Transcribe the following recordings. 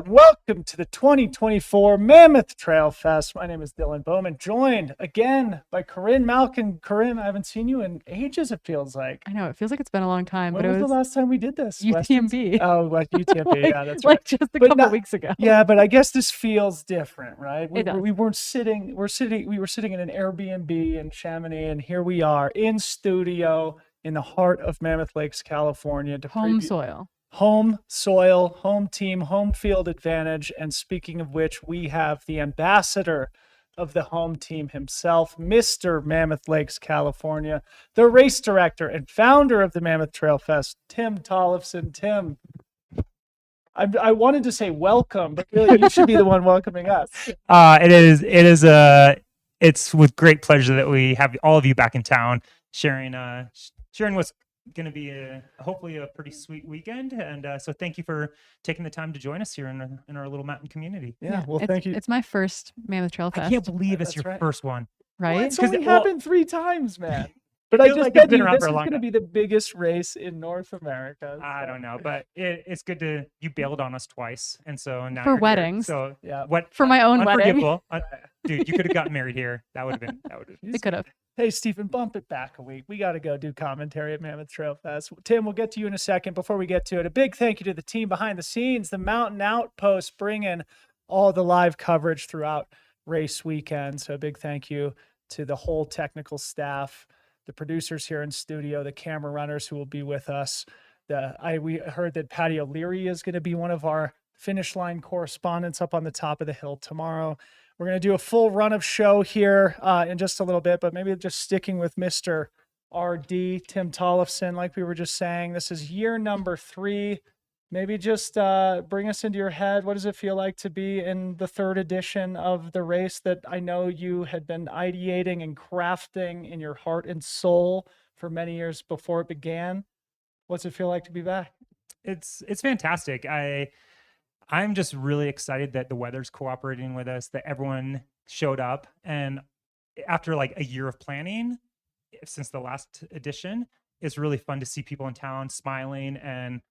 Welcome to the 2024 Mammoth Trail Fest. My name is Dylan Bowman, joined again by Corrine Malkin. Corrine, I haven't seen you in ages, it feels like. I know, it feels like it's been a long time. When but was it was the last time we did this? UTMB. Oh, UTMB, like, yeah, that's right. Like just a couple weeks ago. Yeah, but I guess this feels different, right? It does. We were sitting in an Airbnb in Chamonix, and here we are in studio in the heart of Mammoth Lakes, California. Home soil. Home soil, home team, home field advantage. And speaking of which, we have the ambassador of the home team himself, Mr. Mammoth Lakes, California, the race director and founder of the Mammoth Trail Fest, Tim Tollefson. Tim, I wanted to say welcome, but really you should be the one welcoming us. It's with great pleasure that we have all of you back in town sharing what's going to be hopefully a pretty sweet weekend, and so thank you for taking the time to join us here in our little mountain community. Yeah, well, thank you. It's my first Mammoth Trail Fest. I can't believe it's your first one, right? Well, it's only happened 3 times, man. But I I just like said this is going to be the biggest race in North America. I don't know, but it's good to you bailed on us twice, and so now for you're weddings. Here. So yeah, for my own wedding. Dude, you could have gotten married here. That would have been. It could have. Hey, Stephen, bump it back a week. We got to go do commentary at Mammoth Trail Fest. Tim, we'll get to you in a second. Before we get to it, a big thank you to the team behind the scenes, the Mountain Outpost, bringing all the live coverage throughout race weekend. So a big thank you to the whole technical staff, the producers here in studio, the camera runners who will be with us. We heard that Patty O'Leary is going to be one of our finish line correspondents up on the top of the hill tomorrow. We're going to do a full run of show here in just a little bit, but maybe just sticking with Mr. RD, Tim Tollefson, like we were just saying. This is year number 3. Maybe just bring us into your head. What does it feel like to be in the 3rd edition of the race that I know you had been ideating and crafting in your heart and soul for many years before it began? What's it feel like to be back? It's fantastic. I'm just really excited that the weather's cooperating with us, that everyone showed up. And after like a year of planning since the last edition, it's really fun to see people in town smiling. And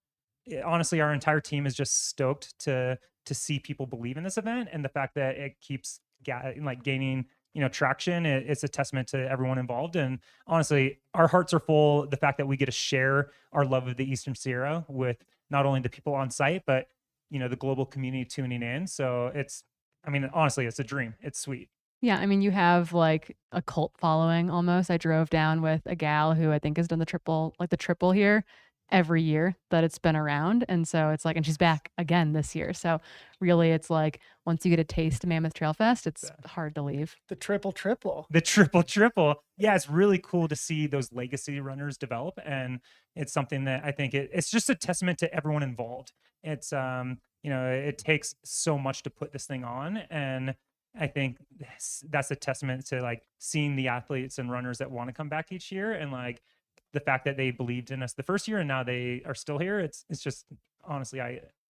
honestly, our entire team is just stoked to see people believe in this event. And the fact that it keeps gaining traction, it's a testament to everyone involved. And honestly, our hearts are full. The fact that we get to share our love of the Eastern Sierra with not only the people on site, but the global community tuning in. So honestly, it's a dream. It's sweet. Yeah, I mean, you have like a cult following almost. I drove down with a gal who I think has done the triple here every year that it's been around. And so it's like, and she's back again this year. So really it's like, once you get a taste of Mammoth Trail Fest, it's hard to leave. The triple. The triple. Yeah, it's really cool to see those legacy runners develop. And it's something that I think it's just a testament to everyone involved. It's, it takes so much to put this thing on. And I think that's a testament to like seeing the athletes and runners that want to come back each year, and like the fact that they believed in us the first year and now they are still here. It's just honestly,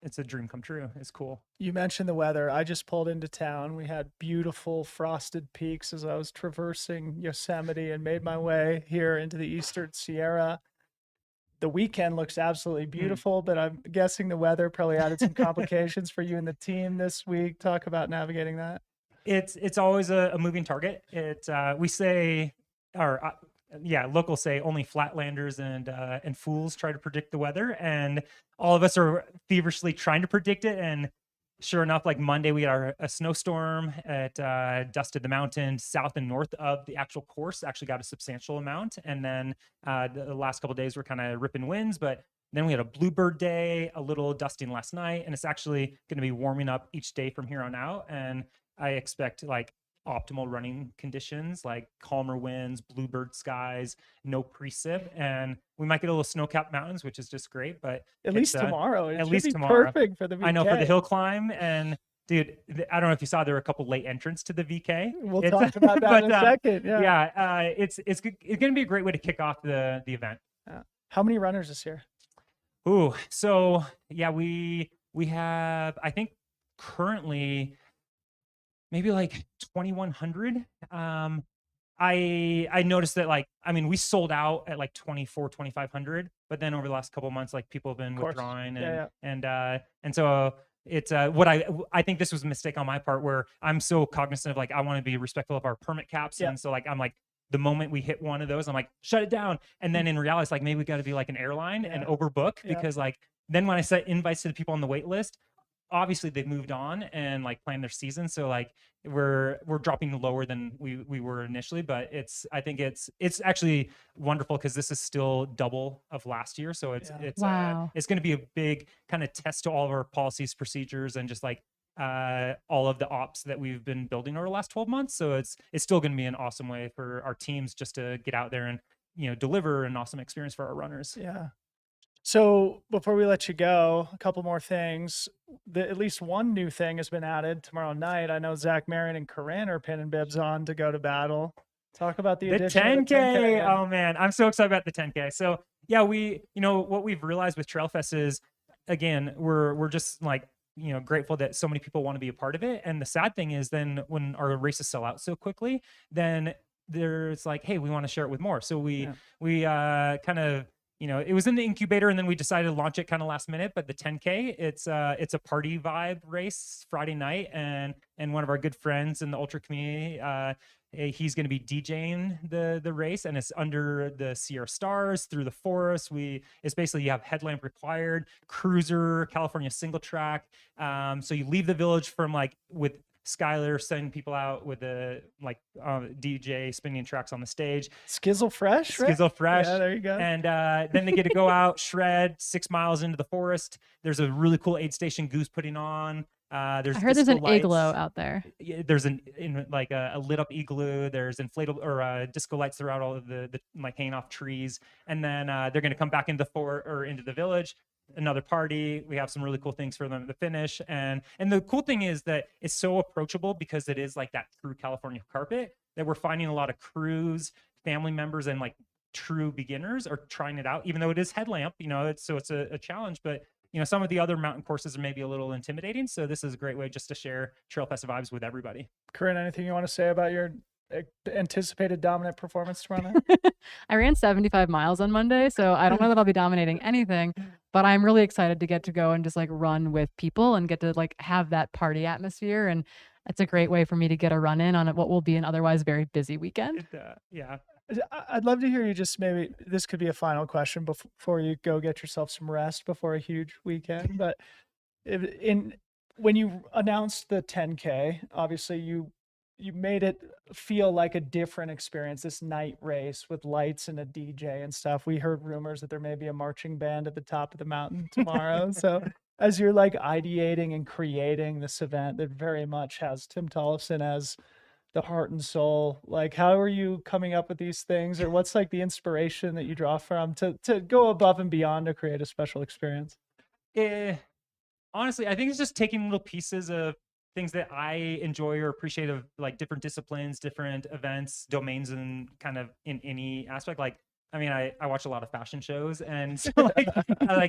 it's a dream come true. It's cool. You mentioned the weather. I just pulled into town. We had beautiful frosted peaks as I was traversing Yosemite and made my way here into the Eastern Sierra. The weekend looks absolutely beautiful, but I'm guessing the weather probably added some complications for you and the team this week. Talk about navigating that. It's always a moving target. We say, locals say only flatlanders and fools try to predict the weather, and all of us are feverishly trying to predict it. And sure enough, like Monday, we had a snowstorm. It dusted the mountain south and north of the actual course, actually got a substantial amount. And then the last couple of days were kind of ripping winds, but then we had a bluebird day, a little dusting last night, and it's actually going to be warming up each day from here on out. And I expect like optimal running conditions, like calmer winds, bluebird skies, no precip, and we might get a little snow-capped mountains, which is just great. But at least tomorrow, at least tomorrow, perfect for the VK. I know, for the hill climb. And dude, I don't know if you saw, there were a couple late entrants to the VK. We'll talk about that in a second. It's going to be a great way to kick off the event. How many runners this year? So yeah, we have, I think currently maybe like 2,100. I noticed that, like, I mean, we sold out at like 2,500, but then over the last couple of months, like, people have been withdrawing, and so it's what I think this was a mistake on my part, where I'm so cognizant of like, I want to be respectful of our permit caps. Yeah. And so like, I'm like, the moment we hit one of those, I'm like, shut it down. And then in reality, it's like, maybe we got to be like an airline and overbook, because like, then when I set invites to the people on the wait list, obviously they've moved on and like planned their season. So like we're dropping lower than we were initially, but I think it's actually wonderful, because this is still double of last year. So it's Wow. it's going to be a big kind of test to all of our policies, procedures, and just like all of the ops that we've been building over the last 12 months. So it's still going to be an awesome way for our teams just to get out there and, you know, deliver an awesome experience for our runners. Yeah. So before we let you go, a couple more things. At least one new thing has been added tomorrow night. I know Zach Marion and Corrine are pinning bibs on to go to battle. Talk about the addition 10K. of the 10K. Oh man, I'm so excited about the 10K. So yeah, you know, what we've realized with Trail Fest is, again, we're just like, you know, grateful that so many people want to be a part of it. And the sad thing is, then when our races sell out so quickly, then there's like, hey, we want to share it with more. So we kind of, you know, it was in the incubator, and then we decided to launch it kind of last minute. But the 10K, it's a party vibe race Friday night, and one of our good friends in the ultra community, he's going to be DJing the race, and it's under the Sierra Stars through the forest. It's basically, you have headlamp required, cruiser, California single track. So you leave the village from like with Skylar sending people out with the like DJ spinning tracks on the stage. Skizzle Fresh, right? Skizzle Fresh. Yeah, there you go. And then they get to go out, shred 6 miles into the forest. There's a really cool aid station Goose putting on. I heard there's an lights. igloo out there. Yeah, there's a lit up igloo. There's inflatable or disco lights throughout all of the like hanging off trees. And then they're going to come back into the village. Another party. We have some really cool things for them to finish. And the cool thing is that it's so approachable, because it is like that true California carpet, that we're finding a lot of crews, family members, and like true beginners are trying it out, even though it is headlamp, you know, it's a challenge. But you know, some of the other mountain courses are maybe a little intimidating. So this is a great way just to share Trail Fest vibes with everybody. Corrine, anything you want to say about your anticipated dominant performance tomorrow night? I ran 75 miles on Monday, so I don't know that I'll be dominating anything, but I'm really excited to get to go and just like run with people and get to like have that party atmosphere. And it's a great way for me to get a run in on what will be an otherwise very busy weekend. Yeah. I'd love to hear you just, maybe this could be a final question before you go get yourself some rest before a huge weekend. But when you announced the 10K, obviously you made it feel like a different experience, this night race with lights and a DJ and stuff. We heard rumors that there may be a marching band at the top of the mountain tomorrow. So as you're like ideating and creating this event that very much has Tim Tollefson as the heart and soul, like how are you coming up with these things, or what's like the inspiration that you draw from to go above and beyond to create a special experience? Honestly, I think it's just taking little pieces of things that I enjoy or appreciate of like different disciplines, different events, domains, and kind of in any aspect. Like, I mean, I watch a lot of fashion shows, and so like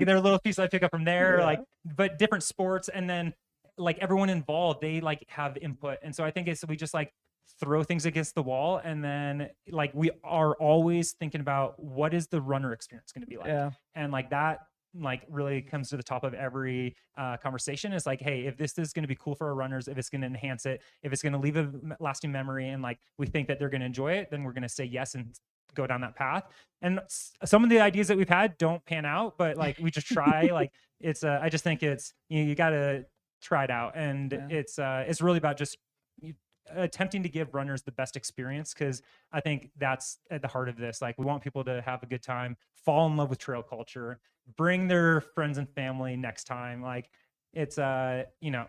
there are little pieces I pick up from there, like, but different sports, and then like everyone involved, they like have input. And so I think we just like throw things against the wall, and then like we are always thinking about what is the runner experience going to be like. And like that like really comes to the top of every conversation. Is like, hey, if this is going to be cool for our runners, if it's going to enhance it, if it's going to leave a lasting memory, and like we think that they're going to enjoy it, then we're going to say yes and go down that path. And some of the ideas that we've had don't pan out, but like we just try. Like it's I just think it's, you got to try it out. And it's really about just attempting to give runners the best experience, because I think that's at the heart of this. Like we want people to have a good time, fall in love with trail culture, bring their friends and family next time. Like it's you know,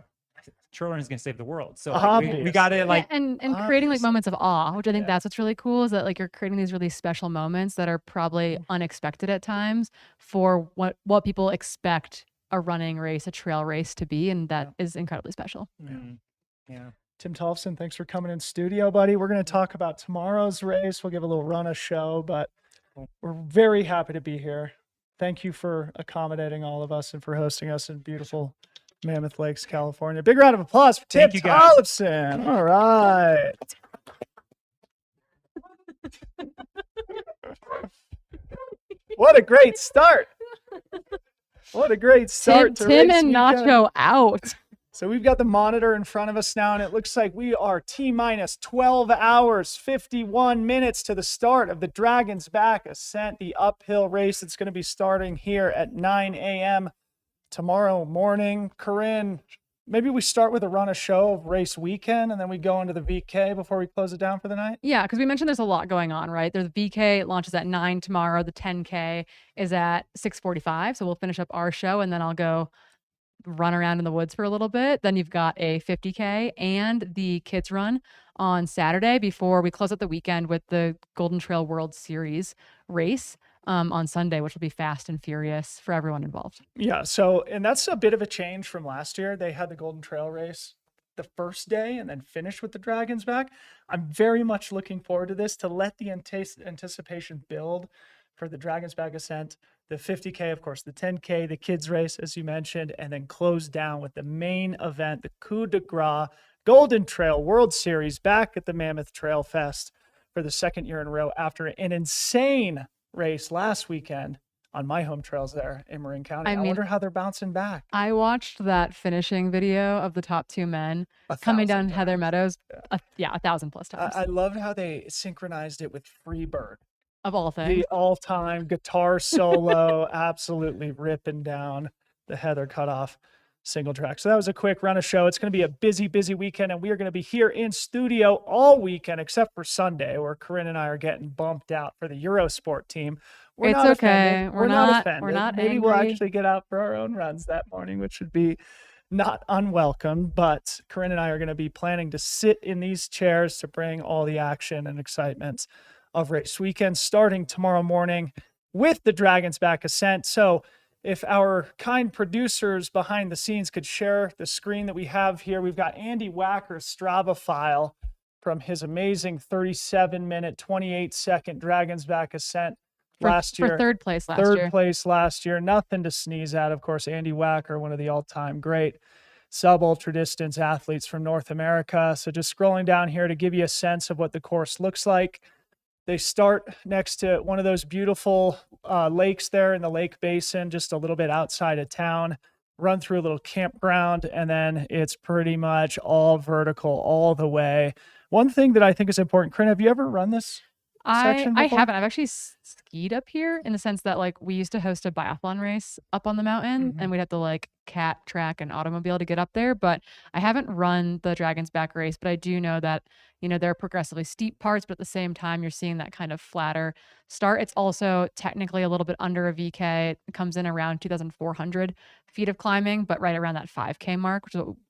trail running is going to save the world. So like, we got to like, and creating like moments of awe, which I think that's what's really cool, is that like you're creating these really special moments that are probably unexpected at times for what people expect a running race, a trail race to be, and that is incredibly special. Yeah. Tim Tollefson, thanks for coming in studio, buddy. We're going to talk about tomorrow's race. We'll give a little run of show, but we're very happy to be here. Thank you for accommodating all of us and for hosting us in beautiful Mammoth Lakes, California. Big round of applause for Tim Tollefson. All right. What a great start. What a great start to Tim race and weekend. Nacho out. So we've got the monitor in front of us now, and it looks like we are T-minus 12 hours, 51 minutes to the start of the Dragon's Back Ascent, the uphill race that's going to be starting here at 9 a.m. tomorrow morning. Corrine, maybe we start with a run of show of race weekend, and then we go into the VK before we close it down for the night? Yeah, because we mentioned there's a lot going on, right? There's the VK, it launches at 9 tomorrow. The 10K is at 6:45. So we'll finish up our show, and then I'll go run around in the woods for a little bit. Then you've got a 50K and the kids run on Saturday before we close out the weekend with the Golden Trail World Series race on Sunday, which will be fast and furious for everyone involved. Yeah, so, and that's a bit of a change from last year. They had the Golden Trail race the first day and then finished with the Dragon's Back. I'm very much looking forward to this, to let the anticipation build for the Dragon's Back Ascent, the 50K, of course, the 10K, the kids race, as you mentioned, and then close down with the main event, the coup de grace Golden Trail World Series back at the Mammoth Trail Fest for the second year in a row after an insane race last weekend on my home trails there in Marin County. I wonder how they're bouncing back. I watched that finishing video of the top two men coming down Heather Meadows. Yeah, 1,000+ times. I loved how they synchronized it with Freebird. Of all things. The all-time guitar solo, absolutely ripping down the Heather cutoff single track. So that was a quick run of show. It's going to be a busy, busy weekend, and we are going to be here in studio all weekend except for Sunday, where Corrine and I are getting bumped out for the Eurosport team. We're not offended. We're not offended. We're not Maybe angry. we'll actually get out for our own runs that morning, which would be not unwelcome. But Corrine and I are going to be planning to sit in these chairs to bring all the action and excitement of race weekend starting tomorrow morning with the Dragon's Back Ascent. So if our kind producers behind the scenes could share the screen that we have here, we've got Andy Wacker's Strava file from his amazing 37-minute, 28-second Dragon's Back Ascent last year. For third place last year. Third place last year. Nothing to sneeze at. Of course, Andy Wacker, one of the all-time great sub-ultra distance athletes from North America. So just scrolling down here to give you a sense of what the course looks like. They start next to one of those beautiful lakes there in the lake basin, just a little bit outside of town, run through a little campground, and then it's pretty much all vertical all the way. One thing that I think is important, Corrine, have you ever run this section I before? haven't. I've actually skied up here in the sense that like we used to host a biathlon race up on the mountain and we'd have to like cat track an automobile to get up there, but I haven't run the Dragon's Back race. But I do know that, you know, there are progressively steep parts, but at the same time you're seeing that kind of flatter start. It's also technically a little bit under a VK. It comes in around 2,400 feet of climbing, but right around that 5K mark,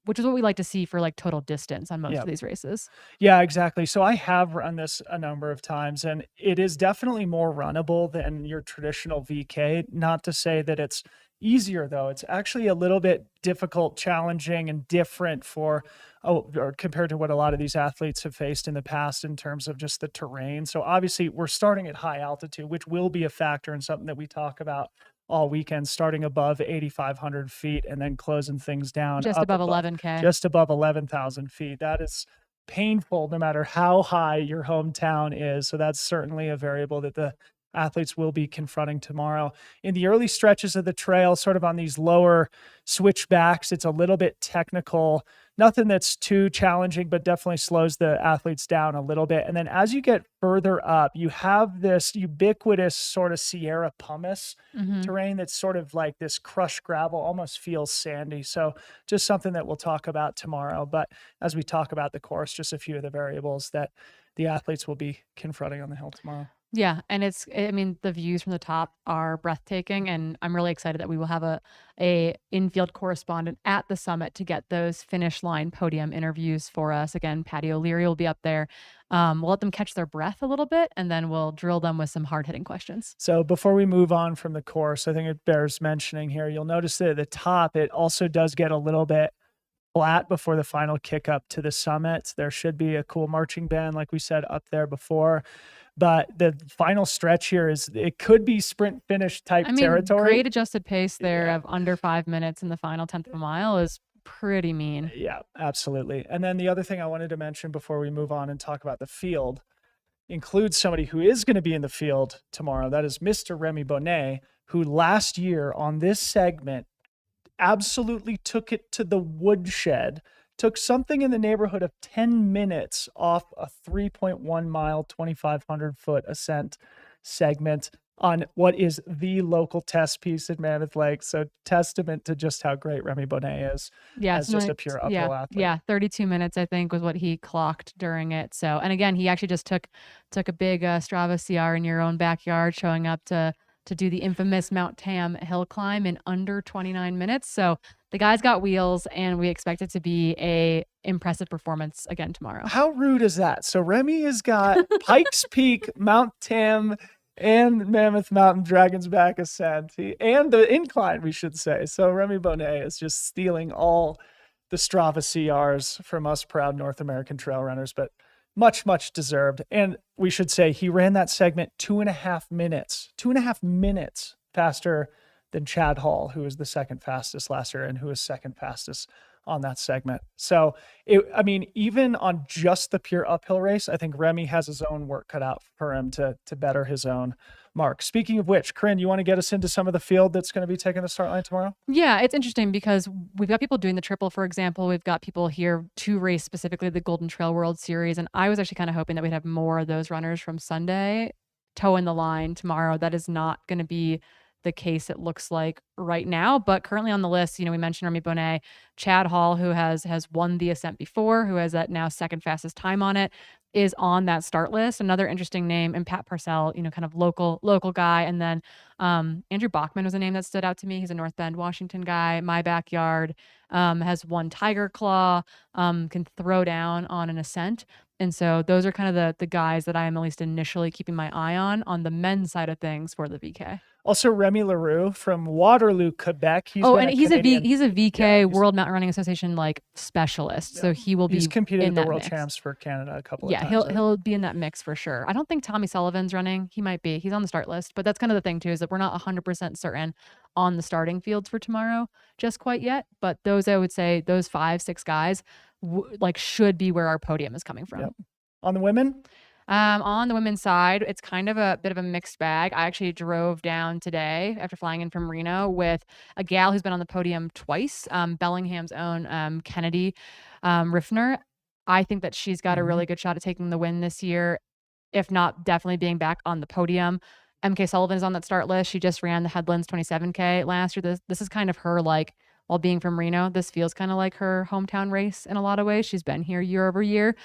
which is what we like to see for like total distance on most of these races. Yeah, exactly. So I have run this a number of times, and it is definitely more runnable than your traditional VK. Not to say that it's easier, though. It's actually a little bit difficult, challenging, and different or compared to what a lot of these athletes have faced in the past in terms of just the terrain. So obviously we're starting at high altitude, which will be a factor and something that we talk about all weekend, starting above 8,500 feet and then closing things down just above 11K, just above 11,000 feet. That is painful no matter how high your hometown is. So that's certainly a variable that the athletes will be confronting tomorrow. In the early stretches of the trail, sort of on these lower switchbacks, it's a little bit technical, nothing that's too challenging, but definitely slows the athletes down a little bit. And then as you get further up, you have this ubiquitous sort of Sierra pumice terrain that's sort of like this crushed gravel, almost feels sandy. So just something that we'll talk about tomorrow. But as we talk about the course, just a few of the variables that the athletes will be confronting on the hill tomorrow. Yeah, and I mean, the views from the top are breathtaking, and I'm really excited that we will have a infield correspondent at the summit to get those finish line podium interviews for us. Again, Patty O'Leary will be up there. We'll let them catch their breath a little bit, and then we'll drill them with some hard-hitting questions. So before we move on from the course, I think it bears mentioning here, you'll notice that at the top, it also does get a little bit flat before the final kick up to the summit. There should be a cool marching band, like we said, up there before. But the final stretch here it could be sprint finish type territory. Great adjusted pace there of under 5 minutes in the final 10th of a mile is pretty mean. Yeah, absolutely. And then the other thing I wanted to mention before we move on and talk about the field includes somebody who is going to be in the field tomorrow. That is Mr. Remy Bonet, who last year on this segment absolutely took it to the woodshed, took something in the neighborhood of 10 minutes off a 3.1 mile, 2,500 foot ascent segment on what is the local test piece at Mammoth Lakes. So testament to just how great Remy Bonet is as just a pure uphill athlete. Yeah, 32 minutes I think was what he clocked during it. So, and again, he actually just took a big Strava CR in your own backyard, showing up to do the infamous Mount Tam hill climb in under 29 minutes. So the guy's got wheels, and we expect it to be a impressive performance again tomorrow. How rude is that? So Remy has got Pikes Peak, Mount Tam, and Mammoth Mountain Dragon's Back Ascent, and the incline, we should say. So Remy Bonet is just stealing all the Strava CRs from us proud North American trail runners, but much, much deserved. And we should say he ran that segment 2.5 minutes faster than Chad Hall, who was the second fastest last year and who was second fastest on that segment. So, even on just the pure uphill race, I think Remy has his own work cut out for him to better his own mark. Speaking of which, Corrine, you want to get us into some of the field that's going to be taking the start line tomorrow? Yeah, it's interesting because we've got people doing the triple, for example. We've got people here to race specifically the Golden Trail World Series. And I was actually kind of hoping that we'd have more of those runners from Sunday toeing the line tomorrow. That is not going to be the case, it looks like right now. But currently on the list, we mentioned Remy Bonet, Chad Hall, who has won the Ascent before, who has that now second fastest time on it, is on that start list. Another interesting name, and Pat Parcell, kind of local guy. And then Andrew Bachman was a name that stood out to me. He's a North Bend, Washington guy, my backyard, has won Tiger Claw, can throw down on an Ascent. And so those are kind of the guys that I am at least initially keeping my eye on the men's side of things for the VK. Also, Remy Leroux from Waterloo, Quebec. He's a VK, yeah, World Mountain Running Association specialist. Yeah. So he will be. He's competed in at the that World mix. Champs for Canada a couple of times. Yeah, he'll be in that mix for sure. I don't think Tommy Sullivan's running. He might be. He's on the start list, but that's kind of the thing too, is that we're not 100% certain on the starting fields for tomorrow just quite yet. But those, I would say, those 5-6 guys should be where our podium is coming from. Yep. On the women? On the women's side, it's kind of a bit of a mixed bag. I actually drove down today after flying in from Reno with a gal who's been on the podium twice, Bellingham's own Kennedy Riffner. I think that she's got a really good shot at taking the win this year, if not definitely being back on the podium. MK Sullivan is on that start list. She just ran the Headlands 27K last year. This is kind of her, while being from Reno, this feels kind of like her hometown race in a lot of ways. She's been here year over year.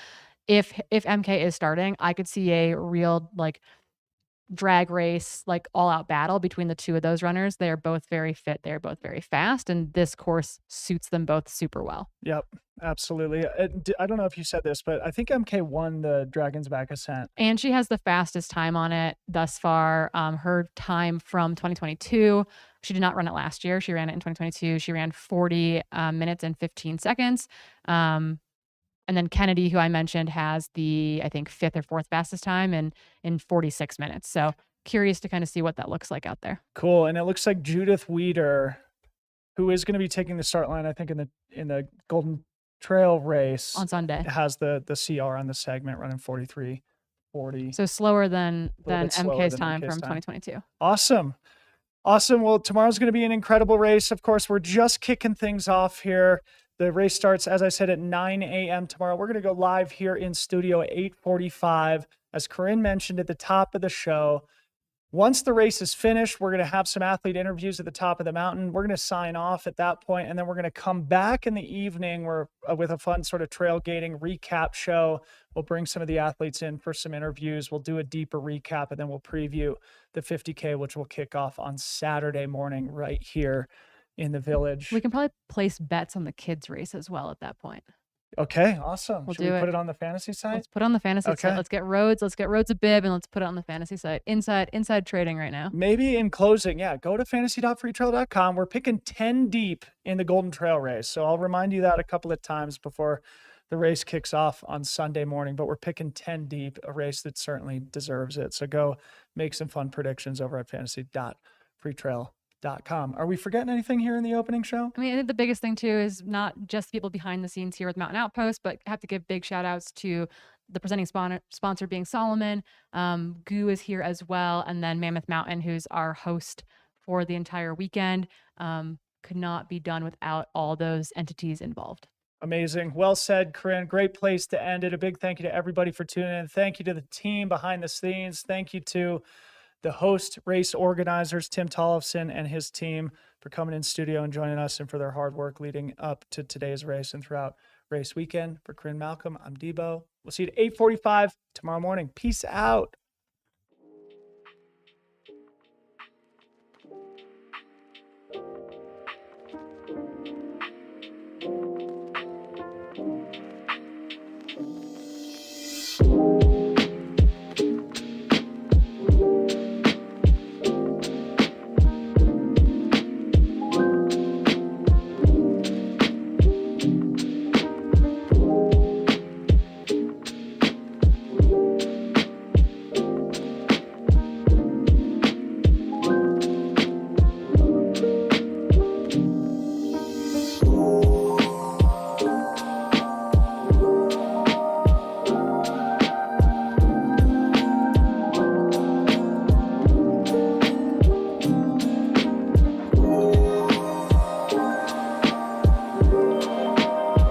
If MK is starting, I could see a real drag race, all out battle between the two of those runners. They are both very fit. They are both very fast, and this course suits them both super well. Yep, absolutely. I don't know if you said this, but I think MK won the Dragon's Back Ascent. And she has the fastest time on it thus far. Her time from 2022, she did not run it last year. She ran it in 2022. She ran 40 minutes and 15 seconds. And then Kennedy, who I mentioned, has the, I think, 5th or 4th fastest time in 46 minutes. So curious to kind of see what that looks like out there. Cool. And it looks like Judith Weeder, who is going to be taking the start line, I think, in the Golden Trail race on Sunday, has the CR on the segment, running 43:40. So slower than MK's time from 2022. Awesome. Well, tomorrow's going to be an incredible race. Of course, we're just kicking things off here. The race starts, as I said, at 9 a.m. tomorrow. We're going to go live here in studio at 8:45. As Corrine mentioned at the top of the show, once the race is finished, we're going to have some athlete interviews at the top of the mountain. We're going to sign off at that point, and then we're going to come back in the evening with a fun sort of trailgating recap show. We'll bring some of the athletes in for some interviews. We'll do a deeper recap, and then we'll preview the 50K, which will kick off on Saturday morning right here in the village. We can probably place bets on the kids race as well at that point. Okay, awesome. Should we put it on the fantasy site? Let's put it on the fantasy site. Let's get Rhodes a bib, and let's put it on the fantasy site. Inside trading right now. Maybe in closing, go to fantasy.freetrail.com. We're picking 10 deep in the Golden Trail race. So I'll remind you that a couple of times before the race kicks off on Sunday morning, but we're picking 10 deep, a race that certainly deserves it. So go make some fun predictions over at fantasy.freetrail.com. Are we forgetting anything here in the opening show? I think the biggest thing too is not just people behind the scenes here with Mountain Outpost, but have to give big shout outs to the presenting sponsor being Solomon. Goo is here as well. And then Mammoth Mountain, who's our host for the entire weekend. Could not be done without all those entities involved. Amazing. Well said, Corrine. Great place to end it. A big thank you to everybody for tuning in. Thank you to the team behind the scenes. Thank you to the host race organizers, Tim Tollefson and his team, for coming in studio and joining us and for their hard work leading up to today's race and throughout race weekend. For Corrine Malcolm, I'm Debo. We'll see you at 8:45 tomorrow morning. Peace out.